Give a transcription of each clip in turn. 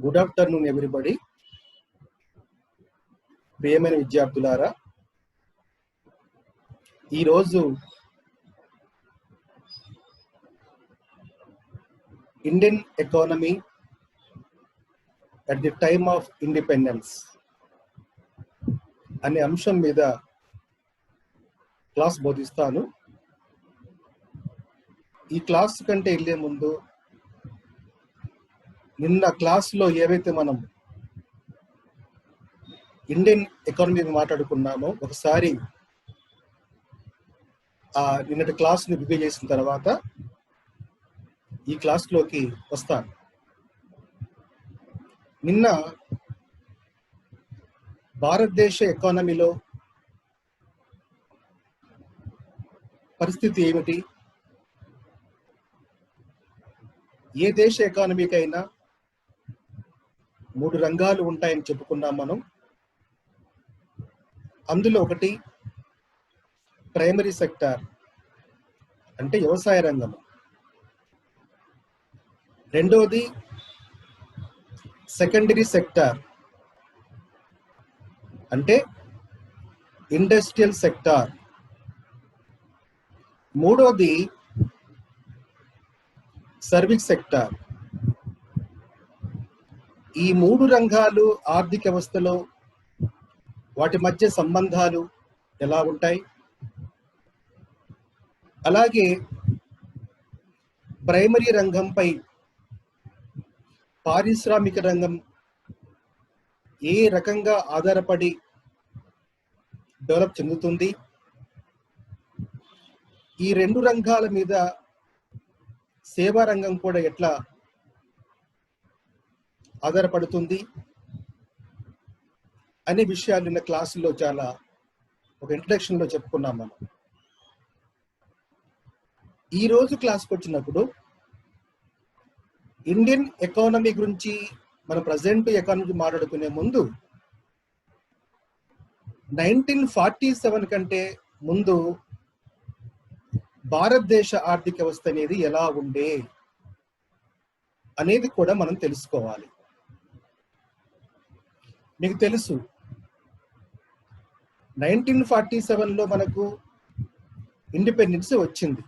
Good afternoon everybody. ప్రియమైన విద్యార్థులారా, ఈరోజు Indian economy at the time of independence అనే అంశం మీద క్లాస్ బోధిస్తాను. ఈ క్లాస్ కంటే వెళ్ళే ముందు నిన్న క్లాస్లో ఏవైతే మనం ఇండియన్ ఎకానమీ మాట్లాడుకున్నామో ఒకసారి నిన్నటి క్లాస్ని రివ్యూ చేసిన తర్వాత ఈ క్లాస్లోకి వస్తాను. నిన్న భారతదేశ ఎకానమీలో పరిస్థితి ఏమిటి, ఏ దేశ ఎకానమీకైనా 3 రంగాలు ఉంటాయని చెప్పుకున్నాం మనం. అందులో ఒకటి ప్రైమరీ సెక్టార్ అంటే వ్యవసాయ రంగం, రెండోది సెకండరీ సెక్టార్ అంటే ఇండస్ట్రియల్ సెక్టార్, మూడోది సర్వీస్ సెక్టార్. ఈ 3 రంగాలు ఆర్థిక వ్యవస్థలో వాటి మధ్య సంబంధాలు ఎలా ఉంటాయి, అలాగే ప్రైమరీ రంగంపై పారిశ్రామిక రంగం ఏ రకంగా ఆధారపడి డెవలప్ చెందుతుంది, ఈ 2 రంగాల మీద సేవా రంగం కూడా ఎట్లా ఆధారపడుతుంది అనే విషయాలు నిన్న క్లాసులో చాలా ఒక ఇంట్రడక్షన్లో చెప్పుకున్నాం మనం. ఈరోజు క్లాస్కి వచ్చినప్పుడు ఇండియన్ ఎకానమీ గురించి మన ప్రజెంట్ ఎకానమీ మాట్లాడుకునే ముందు 1947 కంటే ముందు భారతదేశ ఆర్థిక వ్యవస్థ అనేది ఎలా ఉండే అనేది కూడా మనం తెలుసుకోవాలి. మీకు తెలుసు 1947లో మనకు ఇండిపెండెన్స్ వచ్చింది.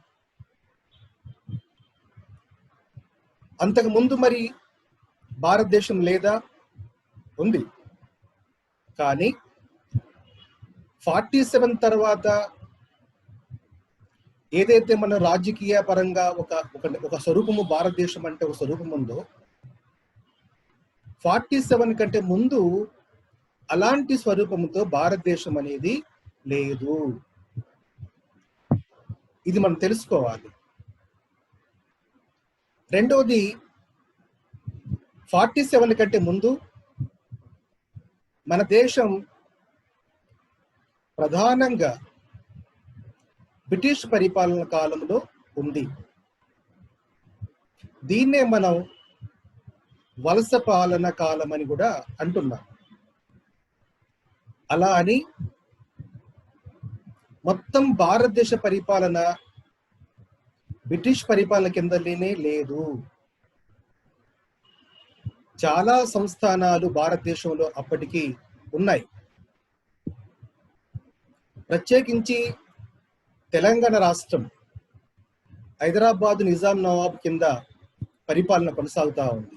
అంతకుముందు మరి భారతదేశం లేదా? ఉంది. కానీ 47 తర్వాత ఏదైతే మన రాజకీయ పరంగా ఒక స్వరూపము భారతదేశం అంటే ఒక స్వరూపం ఉందో, 47 కంటే ముందు అలాంటి స్వరూపంతో భారతదేశం అనేది లేదు. ఇది మనం తెలుసుకోవాలి. రెండోది 47 కంటే ముందు మన దేశం ప్రధానంగా బ్రిటిష్ పరిపాలన కాలంలో ఉంది. దీన్నే మనం వలస పాలన కాలం అని కూడా అంటున్నాం. అలా అని మొత్తం భారతదేశ పరిపాలన బ్రిటిష్ పరిపాలన కిందనే లేదు. చాలా సంస్థానాలు భారతదేశంలో అప్పటికి ఉన్నాయి. ప్రత్యేకించి తెలంగాణ రాష్ట్రం హైదరాబాద్ నిజాం నవాబ్ కింద పరిపాలన కొనసాగుతూ ఉంది.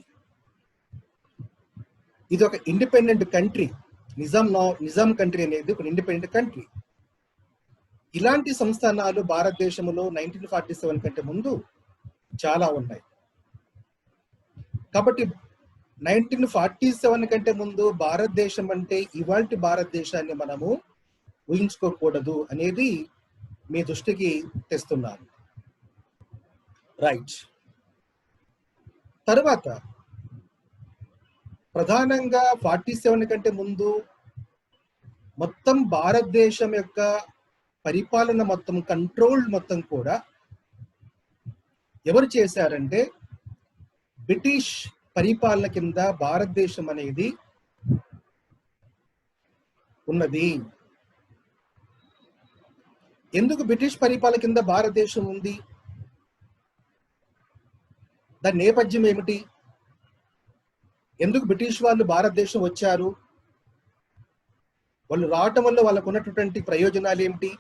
ఇది ఒక ఇండిపెండెంట్ కంట్రీ. నిజాం కంట్రీ అనేది ఒక ఇండిపెండెంట్ కంట్రీ. ఇలాంటి సంస్థానాలు భారతదేశంలో 1947 కంటే ముందు చాలా ఉన్నాయి. కాబట్టి 1947 కంటే ముందు భారతదేశం అంటే ఇవాల్టి భారతదేశాన్ని మనము ఊహించుకోకూడదు అనేది మీ దృష్టికి తెస్తున్నాను. రైట్. తర్వాత ప్రధానంగా 47 కంటే ముందు మొత్తం భారతదేశం యొక్క పరిపాలన మొత్తం కంట్రోల్ మొత్తం కూడా ఎవరు చేశారంటే బ్రిటిష్ పరిపాలన కింద భారతదేశం అనేది ఉన్నది. ఎందుకు బ్రిటిష్ పరిపాలన కింద భారతదేశం ఉంది? దాని నేపథ్యం ఏమిటి? ఎందుకు బ్రిటిష్ వాళ్ళు భారతదేశం వచ్చారు, వాళ్ళు రావటం వల్ల వాళ్ళకు ఉన్నటువంటి ప్రయోజనాలు ఏమిటి,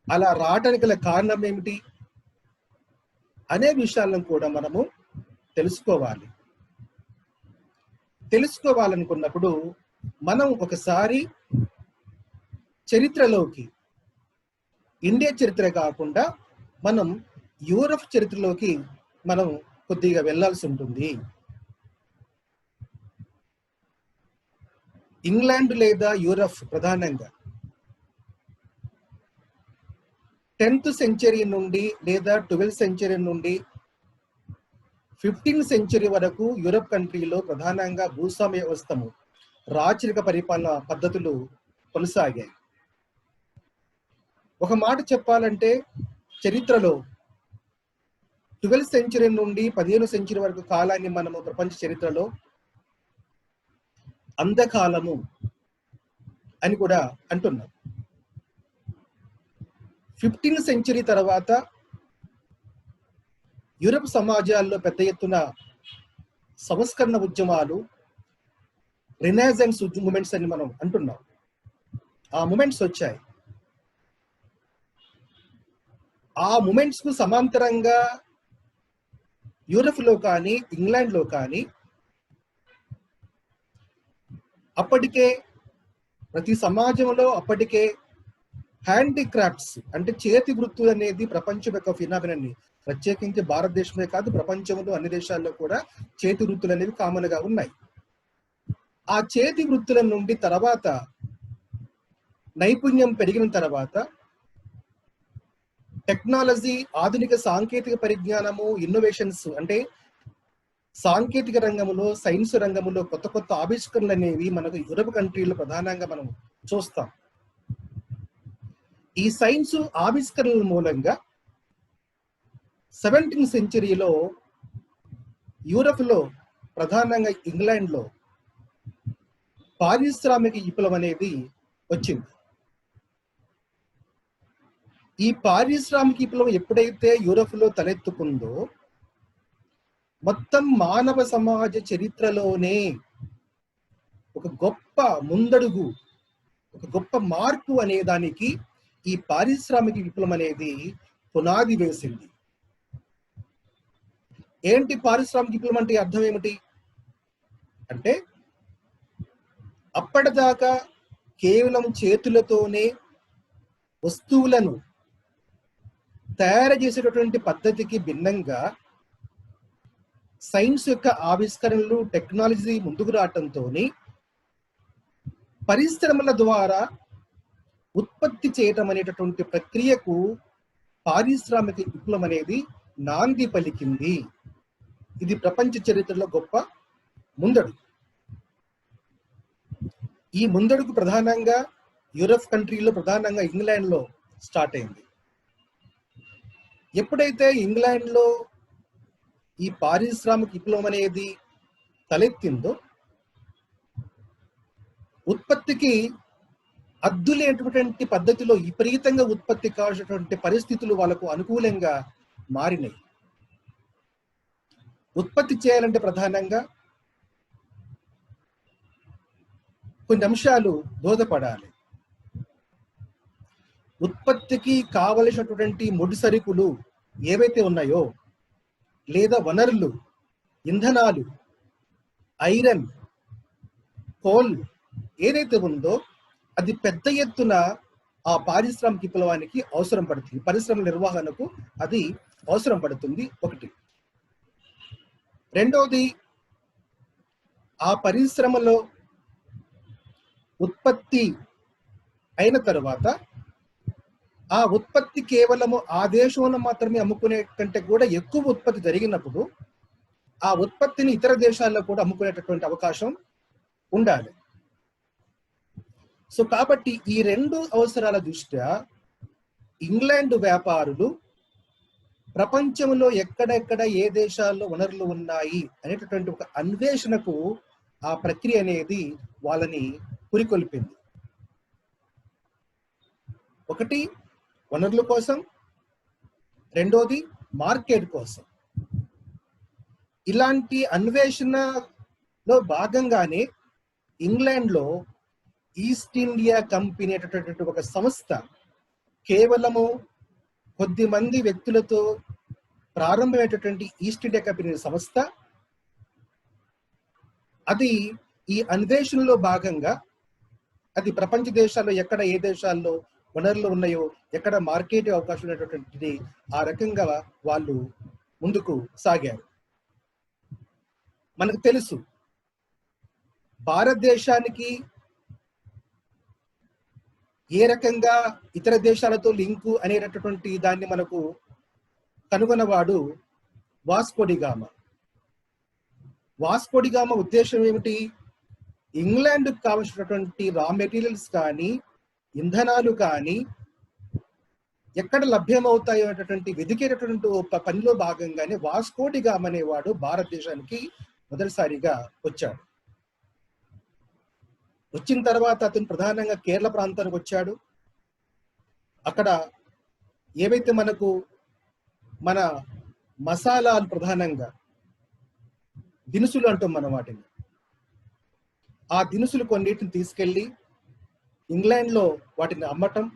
అలా రావటానికి గల కారణం ఏమిటి అనే విషయాలను కూడా మనము తెలుసుకోవాలి. తెలుసుకోవాలనుకున్నప్పుడు మనం ఒకసారి చరిత్రలోకి, ఇండియా చరిత్ర కాకుండా మనం యూరప్ చరిత్రలోకి మనం కొద్దిగా వెళ్ళాల్సి ఉంటుంది. ఇంగ్లాండ్ లేదా యూరప్ ప్రధానంగా 10th సెంచరీ నుండి లేదా 12th సెంచరీ నుండి 15th సెంచరీ వరకు యూరప్ కంట్రీలో ప్రధానంగా భూస్వామ్య వ్యవస్థము, రాచరిక పరిపాలన పద్ధతులు కొనసాగాయి. ఒక మాట చెప్పాలంటే చరిత్రలో 12th సెంచరీ నుండి 15th సెంచరీ వరకు కాలాన్ని మనము ప్రపంచ చరిత్రలో అంధకాలము అని కూడా అంటున్నాం. 15th సెంచరీ తర్వాత యూరప్ సమాజాల్లో పెద్ద ఎత్తున సంస్కరణ ఉద్యమాలు, రినైజెన్స్ మూమెంట్స్ అని మనం అంటున్నాం. ఆ మూమెంట్స్ వచ్చాయి. ఆ మూమెంట్స్ కు సమాంతరంగా యూరప్ లో కానీ ఇంగ్లాండ్ లో కానీ అప్పటికే ప్రతి సమాజంలో అప్పటికే హ్యాండీక్రాఫ్ట్స్ అంటే చేతి వృత్తులు అనేది ప్రపంచం యొక్క ఫినామినన్ని, ప్రత్యేకించి భారతదేశమే కాదు ప్రపంచంలో అన్ని దేశాల్లో కూడా చేతి వృత్తులు అనేవి కామన్ గా ఉన్నాయి. ఆ చేతి వృత్తుల నుండి తర్వాత నైపుణ్యం పెరిగిన తర్వాత టెక్నాలజీ, ఆధునిక సాంకేతిక పరిజ్ఞానము, ఇన్నోవేషన్స్ అంటే సాంకేతిక రంగంలో, సైన్స్ రంగంలో కొత్త కొత్త ఆవిష్కరణలు అనేవి మనకు యూరప్ కంట్రీలో ప్రధానంగా మనం చూస్తాం. ఈ సైన్స్ ఆవిష్కరణల మూలంగా 17th సెంచరీలో యూరప్ లో ప్రధానంగా ఇంగ్లాండ్ లో పారిశ్రామిక విప్లవం అనేది వచ్చింది. ఈ పారిశ్రామిక విప్లవం ఎప్పుడైతే యూరప్ లో తలెత్తుకుందో మొత్తం మానవ సమాజ చరిత్రలోనే ఒక గొప్ప ముందడుగు, ఒక గొప్ప మార్పు అనే దానికి ఈ పారిశ్రామిక విప్లవం అనేది పునాది వేసింది. ఏంటి పారిశ్రామిక విప్లవం అంటే అర్థం ఏమిటి అంటే, అప్పటిదాకా కేవలం చేతులతోనే వస్తువులను తయారు చేసేటటువంటి పద్ధతికి భిన్నంగా సైన్స్ యొక్క ఆవిష్కరణలు, టెక్నాలజీ ముందుకు రావటంతో పరిశ్రమల ద్వారా ఉత్పత్తి చేయటం అనేటటువంటి ప్రక్రియకు పారిశ్రామిక విప్లవం అనేది నాంది పలికింది. ఇది ప్రపంచ చరిత్రలో గొప్ప ముందడుగు. ఈ ముందడుగు ప్రధానంగా యూరప్ కంట్రీలో, ప్రధానంగా ఇంగ్లాండ్ లో స్టార్ట్ అయింది. ఎప్పుడైతే ఇంగ్లాండ్ లో ఈ పారిశ్రామిక విప్లవం అనేది తలెత్తిందో ఉత్పత్తికి అద్దులేనటువంటి పద్ధతిలో విపరీతంగా ఉత్పత్తి కావాల్సినటువంటి పరిస్థితులు వాళ్ళకు అనుకూలంగా మారినాయి. ఉత్పత్తి చేయాలంటే ప్రధానంగా కొన్ని అంశాలు దోహదపడాలి. ఉత్పత్తికి కావలసినటువంటి ముడి సరుకులు ఏవైతే ఉన్నాయో లేదా వనరులు, ఇంధనాలు, ఐరన్, కోల్ ఏదైతే ఉందో అది పెద్ద ఎత్తున ఆ పారిశ్రామిక విప్లవానికి అవసరం పడుతుంది. పరిశ్రమల నిర్వహణకు అది అవసరం పడుతుంది. ఒకటి. రెండవది, ఆ పరిశ్రమలో ఉత్పత్తి అయిన తర్వాత ఆ ఉత్పత్తి కేవలము ఆ దేశంలో మాత్రమే అమ్ముకునే కంటే కూడా ఎక్కువ ఉత్పత్తి జరిగినప్పుడు ఆ ఉత్పత్తిని ఇతర దేశాల్లో కూడా అమ్ముకునేటటువంటి అవకాశం ఉండాలి. సో కాబట్టి ఈ రెండు అవసరాల దృష్ట్యా ఇంగ్లాండ్ వ్యాపారులు ప్రపంచంలో ఎక్కడెక్కడ ఏ దేశాల్లో వనరులు ఉన్నాయి అనేటటువంటి ఒక అన్వేషణకు ఆ ప్రక్రియ అనేది వాళ్ళని పురికొల్పింది. ఒకటి వనరుల కోసం, రెండోది మార్కెట్ కోసం. ఇలాంటి అన్వేషణలో భాగంగానే ఇంగ్లాండ్లో ఈస్ట్ ఇండియా కంపెనీ అనేటటువంటి ఒక సంస్థ కేవలము కొద్ది మంది వ్యక్తులతో ప్రారంభమైనటువంటి ఈస్ట్ ఇండియా కంపెనీ సంస్థ, అది ఈ అన్వేషణలో భాగంగా అది ప్రపంచ దేశాల్లో ఎక్కడ ఏ దేశాల్లో వనరులు ఉన్నాయో, ఎక్కడ మార్కెట్ అవకాశం ఉన్నటువంటిది, ఆ రకంగా వాళ్ళు ముందుకు సాగారు. మనకు తెలుసు భారతదేశానికి ఏ రకంగా ఇతర దేశాలతో లింకు అనేటటువంటి దాన్ని మనకు కనుగొన్నవాడు Vasco da Gama. Vasco da Gama ఉద్దేశం ఏమిటి? ఇంగ్లాండ్కు కావలసినటువంటి రా మెటీరియల్స్ కానీ ఇంధనాలు కానీ ఎక్కడ లభ్యమవుతాయో అనేటటువంటి వెదికేటటువంటి పనిలో భాగంగానే వాస్కో డి గామా అనేవాడు భారతదేశానికి మొదటిసారిగా వచ్చాడు. వచ్చిన తర్వాత అతను ప్రధానంగా కేరళ ప్రాంతానికి వచ్చాడు. అక్కడ ఏవైతే మనకు మన మసాలాలు, ప్రధానంగా దినుసులు అంటాం మనం వాటిని, ఆ దినుసులు కొన్నిటిని తీసుకెళ్ళి ఇంగ్లాండ్లో వాటిని అమ్మటం,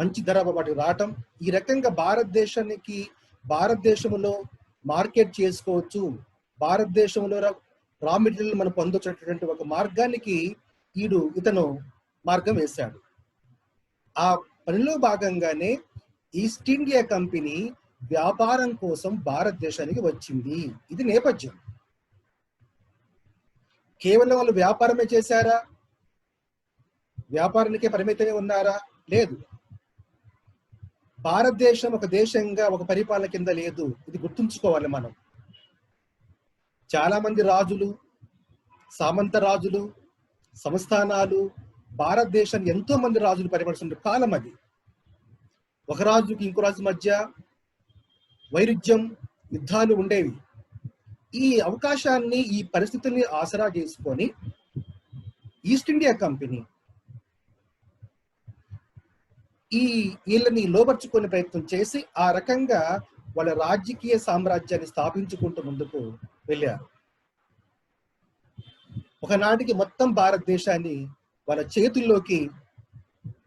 మంచి ధర వాటికి రావటం, ఈ రకంగా భారతదేశంలో మార్కెట్ చేసుకోవచ్చు, భారతదేశంలో రా మెటీరియల్ మనం పొందొచ్చేటటువంటి ఒక మార్గానికి ఇతను మార్గం వేశాడు. ఆ పనిలో భాగంగానే ఈస్ట్ ఇండియా కంపెనీ వ్యాపారం కోసం భారతదేశానికి వచ్చింది. ఇది నేపథ్యం. కేవలం వాళ్ళు వ్యాపారమే చేశారా? వ్యాపారానికే పరిమితమే ఉన్నారా? లేదు. భారతదేశం ఒక దేశంగా, ఒక పరిపాలన కింద లేదు. ఇది గుర్తుంచుకోవాలి మనం. చాలా మంది రాజులు, సామంత రాజులు, సంస్థానాలు, భారతదేశాన్ని ఎంతో మంది రాజులు పరిపాలిస్తున్న కాలం అది. ఒక రాజుకి ఇంకో రాజు మధ్య వైరుధ్యం, యుద్ధాలు ఉండేవి. ఈ అవకాశాన్ని, ఈ పరిస్థితుల్ని ఆసరా చేసుకొని ఈస్ట్ ఇండియా కంపెనీ వీళ్ళని లోపరుచుకునే ప్రయత్నం చేసి ఆ రకంగా వాళ్ళ రాజకీయ సామ్రాజ్యాన్ని స్థాపించుకుంటూ ముందుకు వెళ్ళారు. ఒకనాటికి మొత్తం భారతదేశాన్ని వాళ్ళ చేతుల్లోకి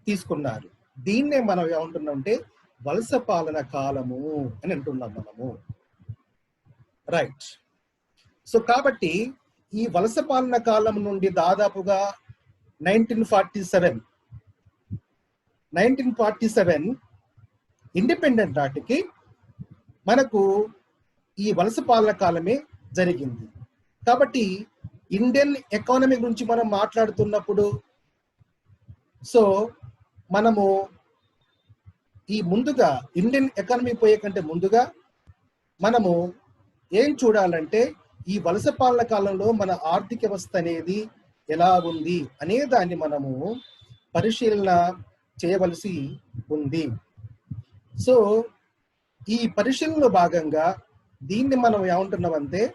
తీసుకున్నారు. దీన్నే మనం ఏమంటున్నామంటే వలస పాలన కాలము అని అంటున్నాం మనము. రైట్. సో కాబట్టి ఈ వలస పాలన కాలం నుండి దాదాపుగా 1947 ఇండిపెండెంట్ నాటికి మనకు ఈ వలస పాలన కాలమే జరిగింది. కాబట్టి ఇండియన్ ఎకానమీ గురించి మనం మాట్లాడుతున్నప్పుడు సో మనము ముందుగా ఇండియన్ ఎకానమీ పోయే కంటే ముందుగా మనము ఏం చూడాలంటే ఈ వలస పాలన కాలంలో మన ఆర్థిక వ్యవస్థ అనేది ఎలా ఉంది అనే దాన్ని మనము పరిశీలన చేయవలసి ఉంది. సో ఈ పరిశీలనలో భాగంగా దీన్ని మనం ఏమంటున్నామంటే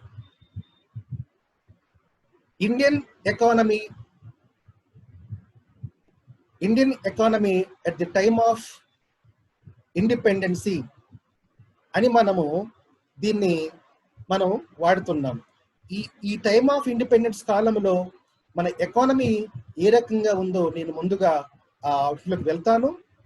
Indian economy at the time of independence అని దీన్ని మనం వాడుతున్నాం. ఈ టైమ్ ఆఫ్ ఇండిపెండెన్స్ కాలంలో మన ఎకానమీ ఏ రకంగా ఉందో నేను ముందుగా వాటిలోకి వెళ్తాను.